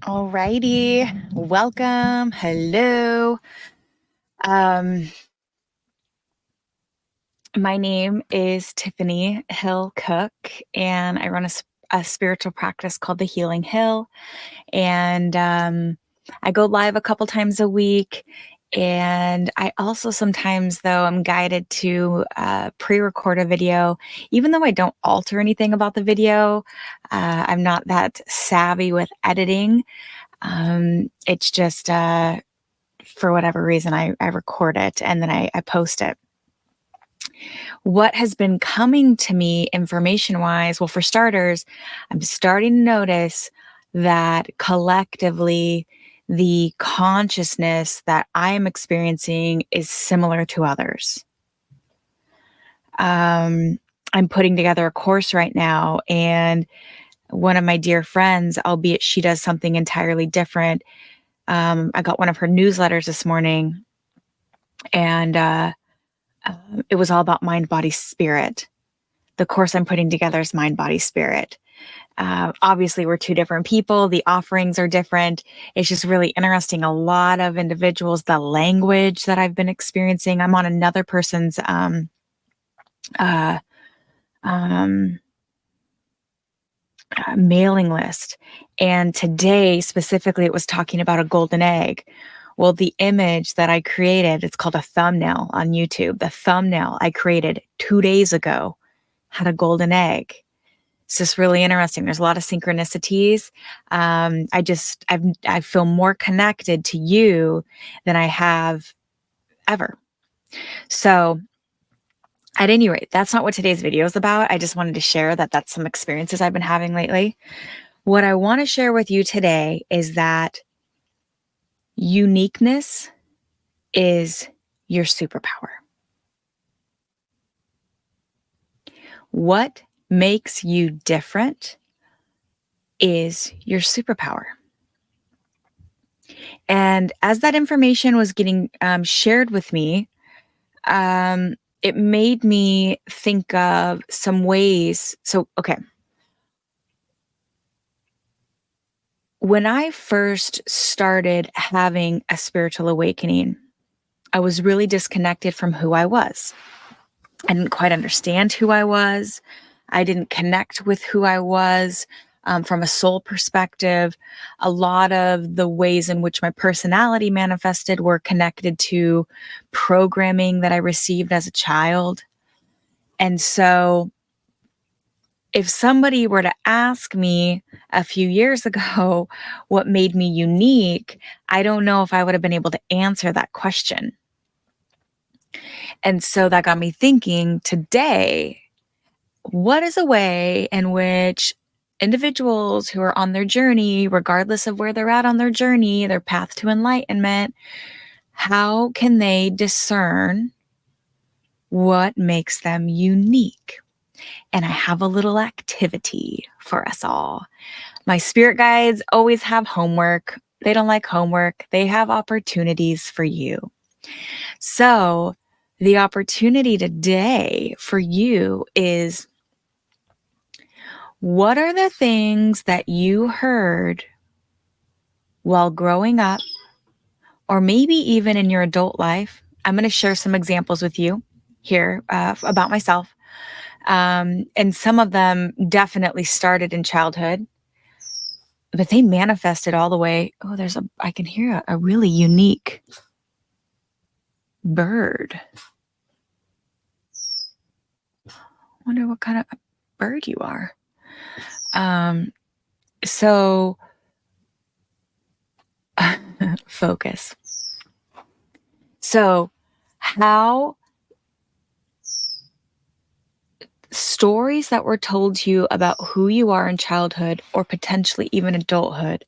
Alrighty, welcome. Hello. Um, my name is Tiffany Hill Cook, and I run a spiritual practice called the Healing Hill. And I go live a couple times a week. And I also sometimes, though, I'm guided to pre-record a video, even though I don't alter anything about the video. I'm not that savvy with editing. It's just for whatever reason, I record it and then I post it. What has been coming to me information wise? Well, for starters, I'm starting to notice that collectively, the consciousness that I am experiencing is similar to others. I'm putting together a course right now, and one of my dear friends, albeit she does something entirely different, I got one of her newsletters this morning, and it was all about mind, body, spirit. The course I'm putting together is mind, body, spirit. Obviously, we're two different people. The offerings are different. It's just really interesting. A lot of individuals, the language that I've been experiencing. I'm on another person's mailing list. And today, specifically, it was talking about a golden egg. Well, the image that I created, it's called a thumbnail on YouTube. The thumbnail I created 2 days ago had a golden egg. It's just really interesting. There's a lot of synchronicities. I feel more connected to you than I have ever. So at any rate, that's not what today's video is about. I just wanted to share that that's some experiences I've been having lately. What I want to share with you today is that uniqueness is your superpower. What makes you different is your superpower. And as that information was getting shared with me, it made me think of some ways. So, okay. When I first started having a spiritual awakening, I was really disconnected from who I was. I didn't quite understand who I was. I didn't connect with who I was from a soul perspective. A lot of the ways in which my personality manifested were connected to programming that I received as a child. And so if somebody were to ask me a few years ago what made me unique, I don't know if I would have been able to answer that question. And so that got me thinking today, what is a way in which individuals who are on their journey, regardless of where they're at on their journey, their path to enlightenment, how can they discern what makes them unique? And I have a little activity for us all. My spirit guides always have homework. They don't like homework. They have opportunities for you. So the opportunity today for you is, what are the things that you heard while growing up, or maybe even in your adult life? I'm going to share some examples with you here about myself. And some of them definitely started in childhood, but they manifested all the way. Oh, I can hear a really unique bird. Wonder what kind of bird you are. So focus. So how stories that were told to you about who you are in childhood or potentially even adulthood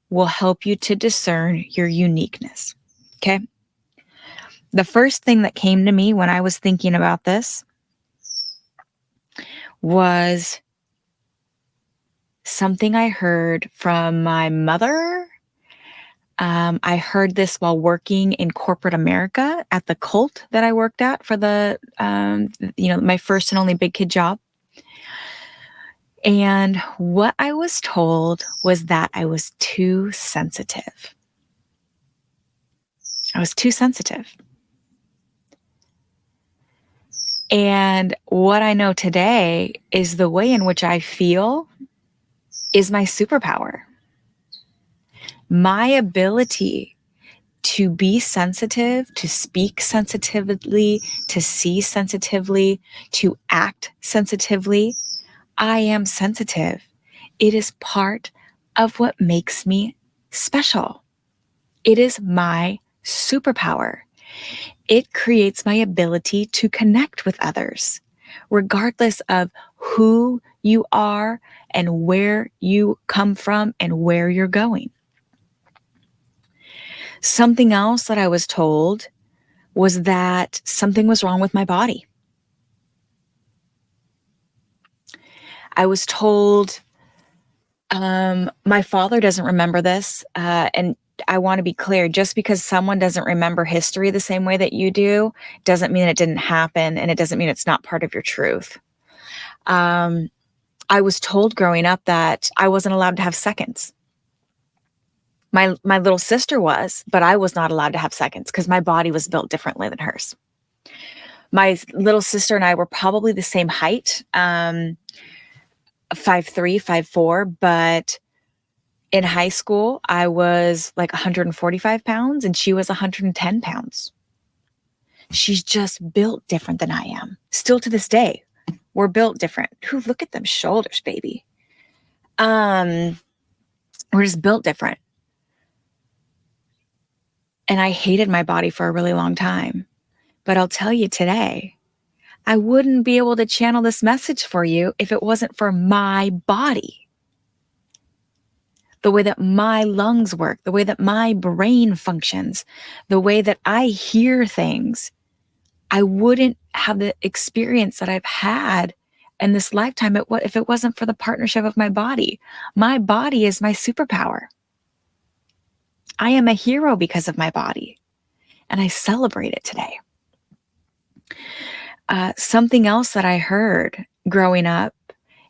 will help you to discern your uniqueness. Okay. The first thing that came to me when I was thinking about this was something I heard from my mother. I heard this while working in corporate America at the cult that I worked at for my first and only big kid job. And what I was told was that I was too sensitive. I was too sensitive. And what I know today is the way in which I feel is my superpower. My ability to be sensitive, to speak sensitively, to see sensitively, to act sensitively. I am sensitive. It is part of what makes me special. It is my superpower. It creates my ability to connect with others, regardless of who you are and where you come from and where you're going. Something else that I was told was that something was wrong with my body. I was told, my father doesn't remember this, and I want to be clear, just because someone doesn't remember history the same way that you do, doesn't mean it didn't happen, and it doesn't mean it's not part of your truth. I was told growing up that I wasn't allowed to have seconds. My little sister was, but I was not allowed to have seconds because my body was built differently than hers. My little sister and I were probably the same height, 5'3", 5'4", but in high school, I was like 145 pounds and she was 110 pounds. She's just built different than I am. Still to this day, we're built different. Ooh, look at them shoulders, baby. We're just built different. And I hated my body for a really long time. But I'll tell you today, I wouldn't be able to channel this message for you if it wasn't for my body. The way that my lungs work, the way that my brain functions, the way that I hear things, I wouldn't have the experience that I've had in this lifetime if it wasn't for the partnership of my body. My body is my superpower. I am a hero because of my body, and I celebrate it today. Something else that I heard growing up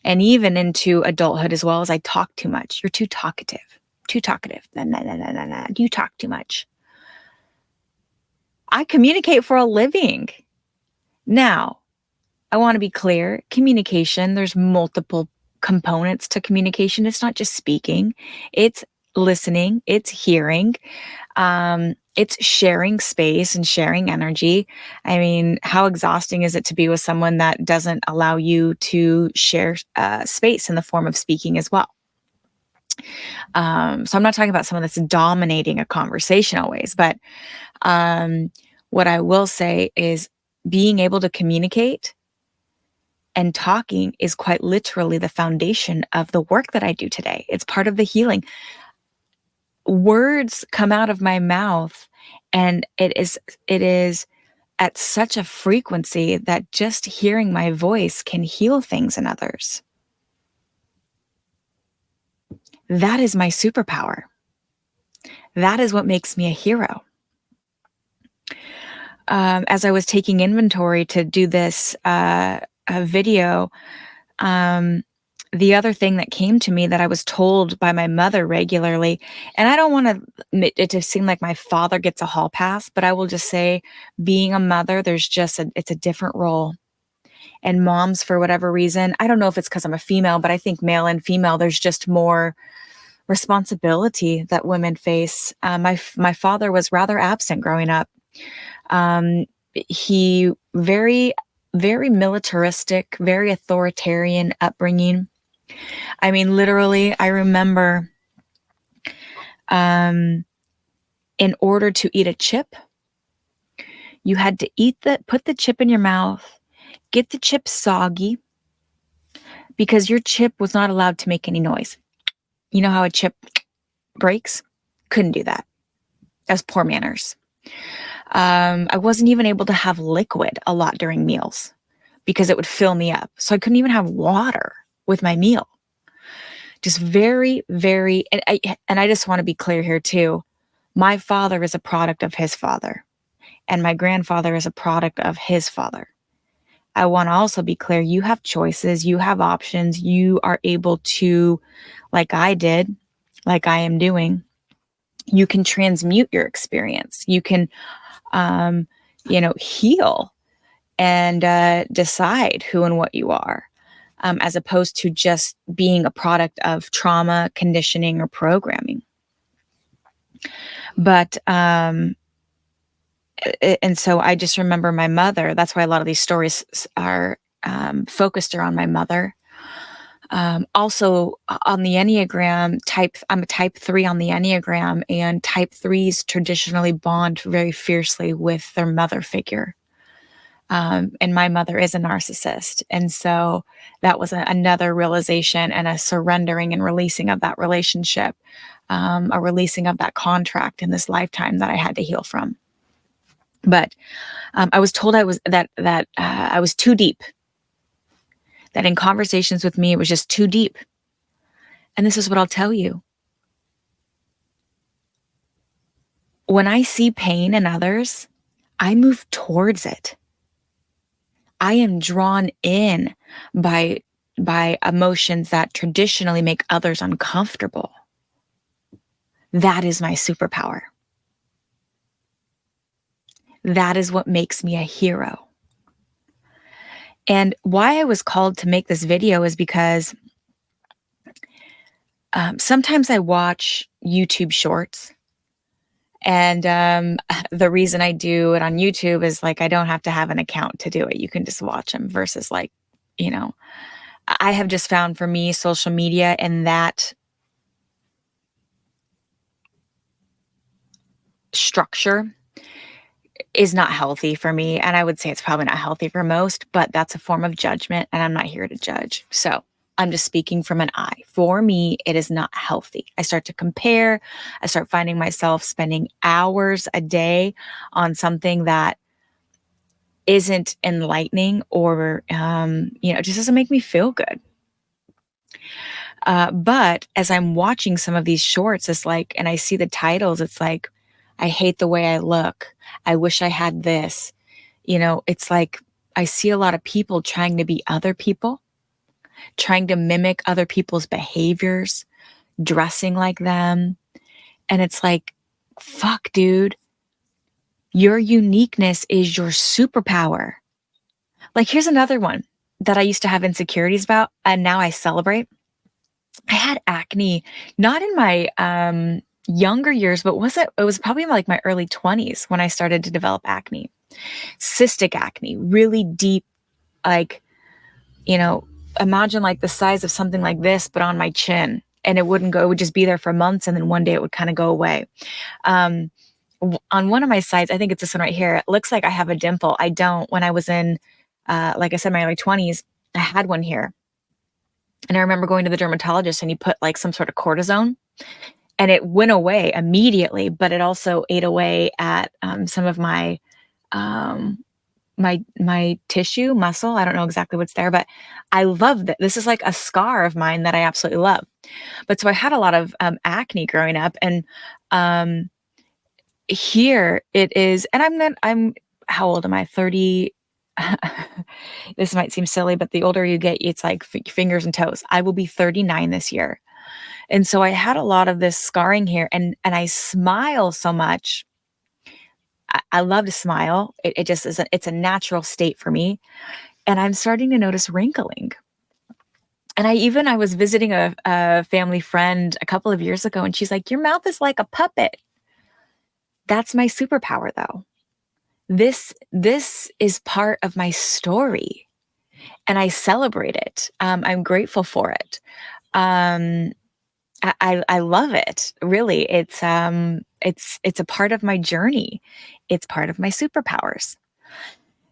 and even into adulthood as well is I talk too much. You're too talkative. Too talkative. Nah, nah, nah, nah, nah, nah. You talk too much. I communicate for a living. Now, I want to be clear. Communication, there's multiple components to communication. It's not just speaking. It's listening. It's hearing. It's sharing space and sharing energy. I mean, how exhausting is it to be with someone that doesn't allow you to share space in the form of speaking as well? So I'm not talking about someone that's dominating a conversation always, but what I will say is being able to communicate and talking is quite literally the foundation of the work that I do today. It's part of the healing. Words come out of my mouth and it is at such a frequency that just hearing my voice can heal things in others. That is my superpower. That is what makes me a hero. As I was taking inventory to do this video, the other thing that came to me that I was told by my mother regularly, and I don't want it to seem like my father gets a hall pass, but I will just say being a mother, it's a different role. And moms, for whatever reason, I don't know if it's because I'm a female, but I think male and female, there's just more responsibility that women face. My father was rather absent growing up. He very, very militaristic, very authoritarian upbringing. I mean, literally, I remember in order to eat a chip, you had to put the chip in your mouth, get the chip soggy, because your chip was not allowed to make any noise. You know how a chip breaks? Couldn't do that. That's poor manners. I wasn't even able to have liquid a lot during meals because it would fill me up. So I couldn't even have water with my meal. Just very, very, and I just want to be clear here too. My father is a product of his father, and my grandfather is a product of his father. I want to also be clear, you have choices, you have options, you are able to, like I did, like I am doing, you can transmute your experience. You can, heal and decide who and what you are, as opposed to just being a product of trauma, conditioning, or programming. But, and so I just remember my mother. That's why a lot of these stories are focused around my mother. Also on the Enneagram I'm a type 3 on the Enneagram, and type 3s traditionally bond very fiercely with their mother figure. And my mother is a narcissist. And so that was another realization and a surrendering and releasing of that relationship, a releasing of that contract in this lifetime that I had to heal from. But I was told I was I was too deep. That in conversations with me, it was just too deep. And this is what I'll tell you. When I see pain in others, I move towards it. I am drawn in by emotions that traditionally make others uncomfortable. That is my superpower. That is what makes me a hero. And why I was called to make this video is because sometimes I watch YouTube shorts. And the reason I do it on YouTube is like, I don't have to have an account to do it. You can just watch them versus like, I have just found for me, social media and that structure is not healthy for me. And I would say it's probably not healthy for most, but that's a form of judgment. And I'm not here to judge. So I'm just speaking from an I. For me, it is not healthy. I start to compare. I start finding myself spending hours a day on something that isn't enlightening or, it just doesn't make me feel good. But as I'm watching some of these shorts, it's like, and I see the titles, it's like, I hate the way I look. I wish I had this. It's like I see a lot of people trying to be other people, trying to mimic other people's behaviors, dressing like them. And it's like, fuck, dude, your uniqueness is your superpower. Like, here's another one that I used to have insecurities about, and now I celebrate. I had acne, not in my younger years, but it was probably in like my early 20s when I started to develop acne. Cystic acne, really deep, like, imagine like the size of something like this, but on my chin. And it wouldn't go, it would just be there for months. And then one day it would kind of go away. On one of my sides, I think it's this one right here. It looks like I have a dimple. I don't. When I was in, like I said, my early 20s, I had one here. And I remember going to the dermatologist and he put like some sort of cortisone and it went away immediately, but it also ate away at some of my my tissue, muscle. I don't know exactly what's there, but I love that. This is like a scar of mine that I absolutely love. But so I had a lot of acne growing up, and here it is. And I'm how old am I? 30. This might seem silly, but the older you get, it's like fingers and toes. I will be 39 this year. And so I had a lot of this scarring here, and I smile so much. I love to smile. It just is it's a natural state for me. And I'm starting to notice wrinkling. And I was visiting a family friend a couple of years ago, and she's like, your mouth is like a puppet. That's my superpower, though. This is part of my story, and I celebrate it. I'm grateful for it. I love it. Really, it's a part of my journey. It's part of my superpowers.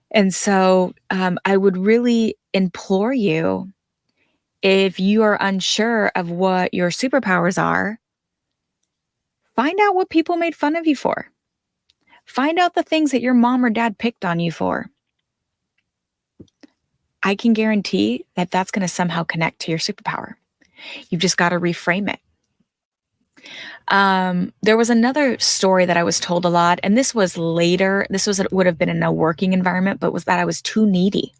And so I would really implore you, if you are unsure of what your superpowers are, find out what people made fun of you for. Find out the things that your mom or dad picked on you for. I can guarantee that that's going to somehow connect to your superpower. You've just got to reframe it. There was another story that I was told a lot, and this was later. Would have been in a working environment, but was that I was too needy.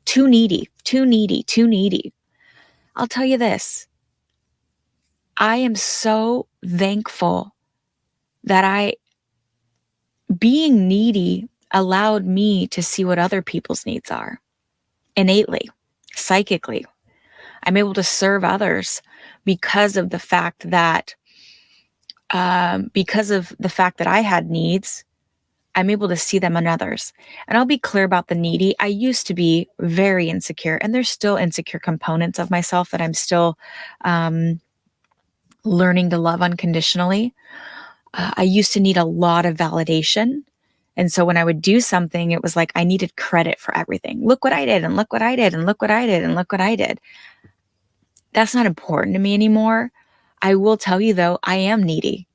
too needy, too needy, too needy. I'll tell you this. I am so thankful that being needy allowed me to see what other people's needs are innately, psychically. I'm able to serve others because of the fact that I had needs. I'm able to see them in others. And I'll be clear about the needy. I used to be very insecure, and there's still insecure components of myself that I'm still learning to love unconditionally. I used to need a lot of validation. And so when I would do something, it was like I needed credit for everything. Look what I did, and look what I did, and look what I did, and look what I did. That's not important to me anymore. I will tell you though, I am needy.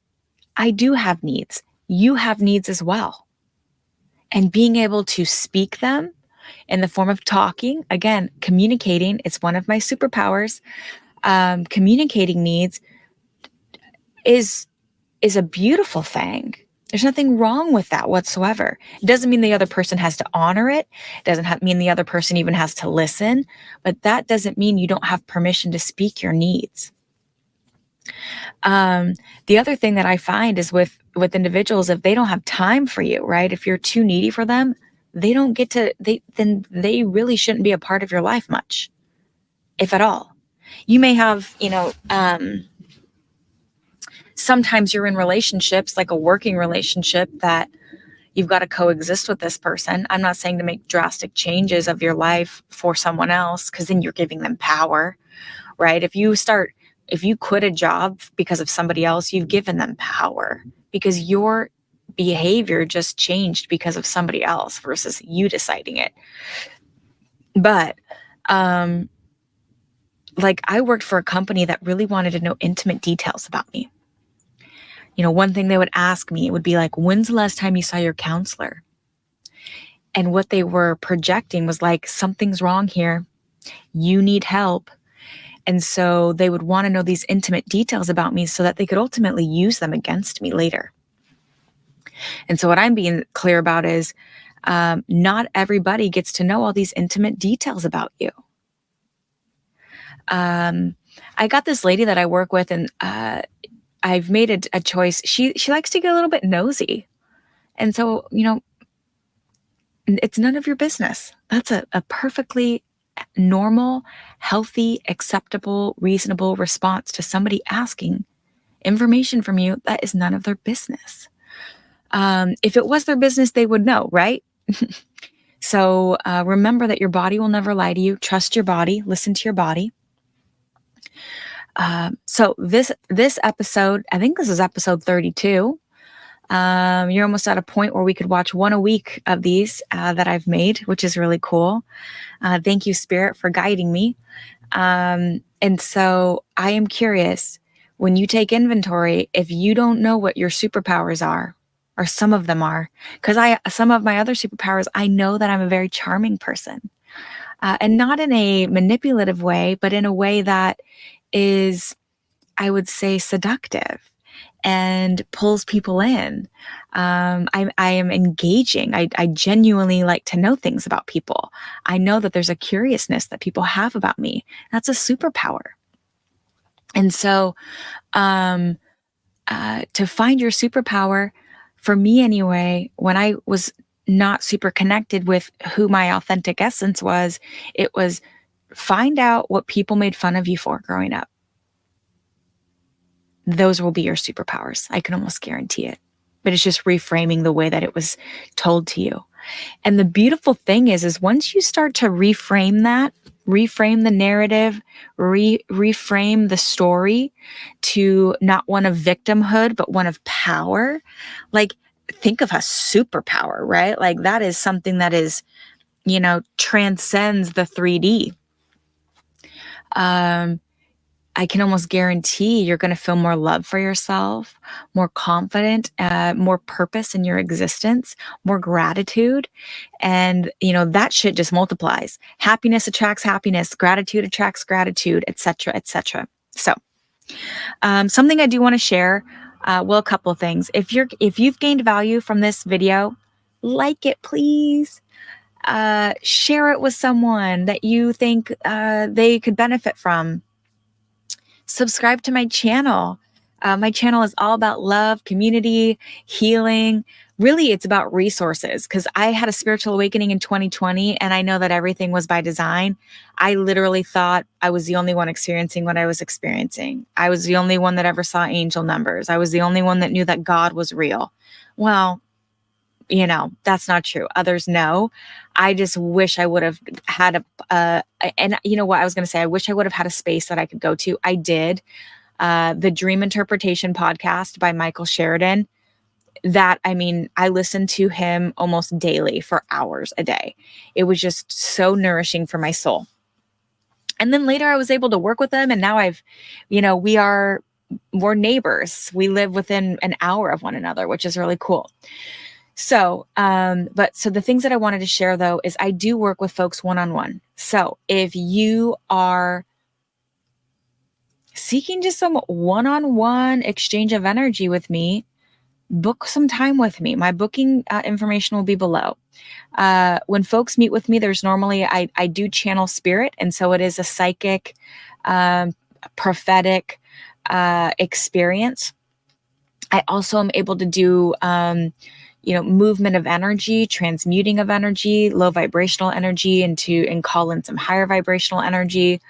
I do have needs. You have needs as well. And being able to speak them in the form of talking, again, communicating, it's one of my superpowers. Communicating needs is a beautiful thing. There's nothing wrong with that whatsoever. It doesn't mean the other person has to honor it. It doesn't mean the other person even has to listen, but that doesn't mean you don't have permission to speak your needs. The other thing that I find is with individuals, if they don't have time for you, right? If you're too needy for them, they don't get to, then they really shouldn't be a part of your life much, if at all. You may have, sometimes you're in relationships, like a working relationship, that you've got to coexist with this person. I'm not saying to make drastic changes of your life for someone else, because then you're giving them power, right? If you quit a job because of somebody else, you've given them power, because your behavior just changed because of somebody else versus you deciding it. But, like, I worked for a company that really wanted to know intimate details about me. One thing they would ask me, it would be like, when's the last time you saw your counselor? And what they were projecting was like, something's wrong here. You need help. And so they would want to know these intimate details about me so that they could ultimately use them against me later. And so what I'm being clear about is not everybody gets to know all these intimate details about you. I got this lady that I work with, and I've made a choice. She likes to get a little bit nosy. And so, it's none of your business. That's a perfectly normal, healthy, acceptable, reasonable response to somebody asking information from you that is none of their business. If it was their business, they would know, right? So remember that your body will never lie to you. Trust your body. Listen to your body. So this episode, I think this is episode 32. You're almost at a point where we could watch one a week of these that I've made, which is really cool. Thank you, Spirit, for guiding me. And so I am curious, when you take inventory, if you don't know what your superpowers are, or some of them are, because some of my other superpowers, I know that I'm a very charming person, and not in a manipulative way, but in a way that is, I would say, seductive and pulls people in. I am engaging. I genuinely like to know things about people. I know that there's a curiousness that people have about me. That's a superpower. And so to find your superpower, for me anyway, when I was not super connected with who my authentic essence was, it was find out what people made fun of you for growing up. Those will be your superpowers. I can almost guarantee it. But it's just reframing the way that it was told to you. And the beautiful thing is once you start to reframe the narrative, reframe the story to not one of victimhood, but one of power, like, think of a superpower, right? Like, that is something that is, transcends the 3D. I can almost guarantee you're going to feel more love for yourself, more confident, more purpose in your existence, more gratitude. And, that shit just multiplies. Happiness attracts happiness, gratitude attracts gratitude, etc., etc. So, something I do want to share, a couple of things. If you've gained value from this video, like it, please. Share it with someone that you think they could benefit from. Subscribe to my channel. My channel is all about love, community, healing. Really, it's about resources, because I had a spiritual awakening in 2020, and I know that everything was by design. I literally thought I was the only one experiencing what I was experiencing. I was the only one that ever saw angel numbers. I was the only one that knew that God was real. Well, that's not true. Others know. I just wish I would have had and you know what I was going to say? I wish I would have had a space that I could go to. I did. The Dream Interpretation podcast by Michael Sheridan. I listened to him almost daily for hours a day. It was just so nourishing for my soul. And then later I was able to work with him, and now we're neighbors. We live within an hour of one another, which is really cool. So the things that I wanted to share though, is I do work with folks one-on-one. So if you are seeking just some one-on-one exchange of energy with me, book some time with me. My booking information will be below. When folks meet with me, there's normally, I do channel spirit. And so it is a psychic, prophetic experience. I also am able to do, movement of energy, transmuting of energy, low vibrational energy and call in some higher vibrational energy.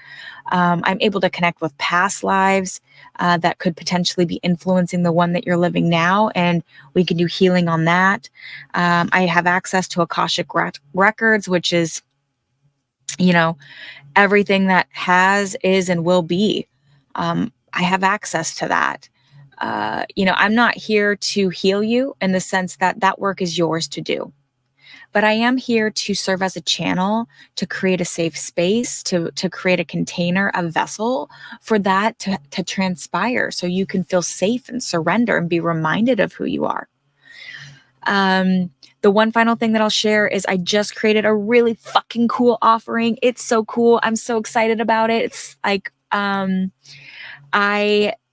I'm able to connect with past lives that could potentially be influencing the one that you're living now, and we can do healing on that. I have access to Akashic records, which is, everything that has, is, and will be. I have access to that. I'm not here to heal you in the sense that work is yours to do. But I am here to serve as a channel, to create a safe space, to create a container, a vessel for that to transpire, so you can feel safe and surrender and be reminded of who you are. The one final thing that I'll share is I just created a really fucking cool offering. It's so cool. I'm so excited about it. It's like,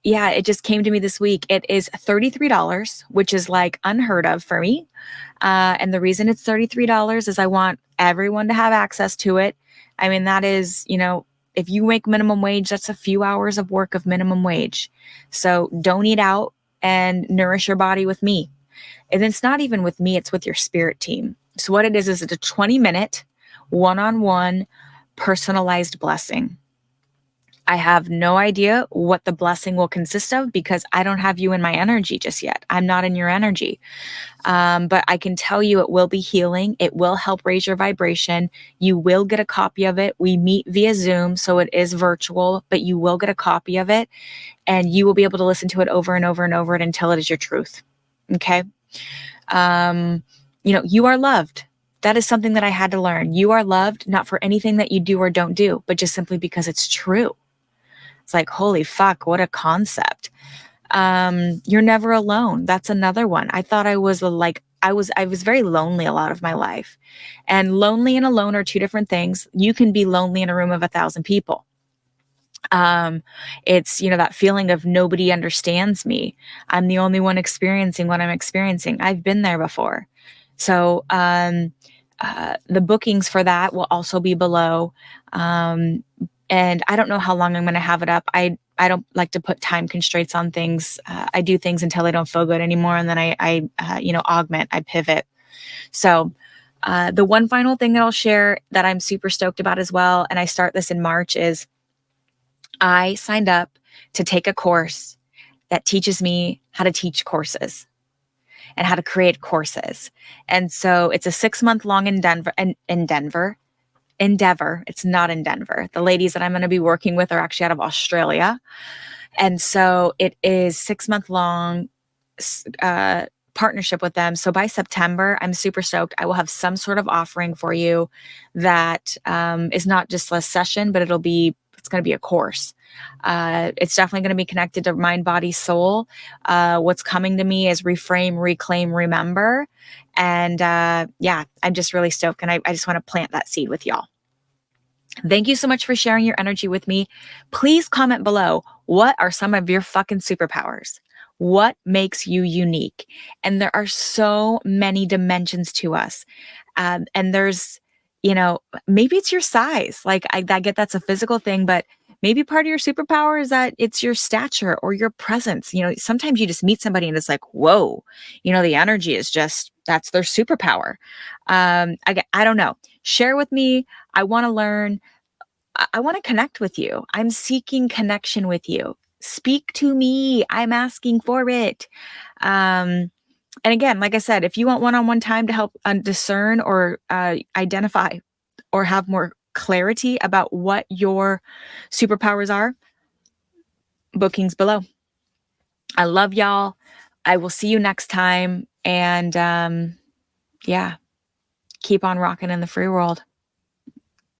it just came to me this week. It is $33, which is like unheard of for me. And the reason it's $33 is I want everyone to have access to it. I mean, that is, if you make minimum wage, that's a few hours of work of minimum wage. So don't eat out and nourish your body with me. And it's not even with me, it's with your spirit team. So what it is it's a 20-minute one-on-one personalized blessing. I have no idea what the blessing will consist of, because I don't have you in my energy just yet. I'm not in your energy. But I can tell you it will be healing. It will help raise your vibration. You will get a copy of it. We meet via Zoom, so it is virtual, but you will get a copy of it, and you will be able to listen to it over and over and over it until it is your truth. Okay? You are loved. That is something that I had to learn. You are loved, not for anything that you do or don't do, but just simply because it's true. It's like, holy fuck, what a concept. You're never alone. That's another one. I thought I was I was very lonely a lot of my life. And lonely and alone are two different things. You can be lonely in a room of 1,000 people. It's, that feeling of nobody understands me. I'm the only one experiencing what I'm experiencing. I've been there before. So, the bookings for that will also be below. And I don't know how long I'm going to have it up. I don't like to put time constraints on things. I do things until I don't feel good anymore. And then I augment, I pivot. So, the one final thing that I'll share that I'm super stoked about as well, and I start this in March, is I signed up to take a course that teaches me how to teach courses and how to create courses. And so it's a 6-month long endeavor. It's not in Denver. The ladies that I'm going to be working with are actually out of Australia. And so it is 6-month long partnership with them. So by September, I'm super stoked. I will have some sort of offering for you that is not just a session, but it's going to be a course. It's definitely going to be connected to mind, body, soul. What's coming to me is reframe, reclaim, remember. And I'm just really stoked. And I just want to plant that seed with y'all. Thank you so much for sharing your energy with me. Please comment below. What are some of your fucking superpowers? What makes you unique? And there are so many dimensions to us. And there's you know, maybe it's your size. Like I get that's a physical thing, but maybe part of your superpower is that it's your stature or your presence. You know, sometimes you just meet somebody and it's like, whoa, you know, the energy is just that's their superpower. I don't know. Share with me. I want to learn. I want to connect with you. I'm seeking connection with you. Speak to me. I'm asking for it. Um, and again, like I said, if you want one-on-one time to help discern or identify or have more clarity about what your superpowers are, bookings below. I love y'all. I will see you next time. And yeah, keep on rocking in the free world.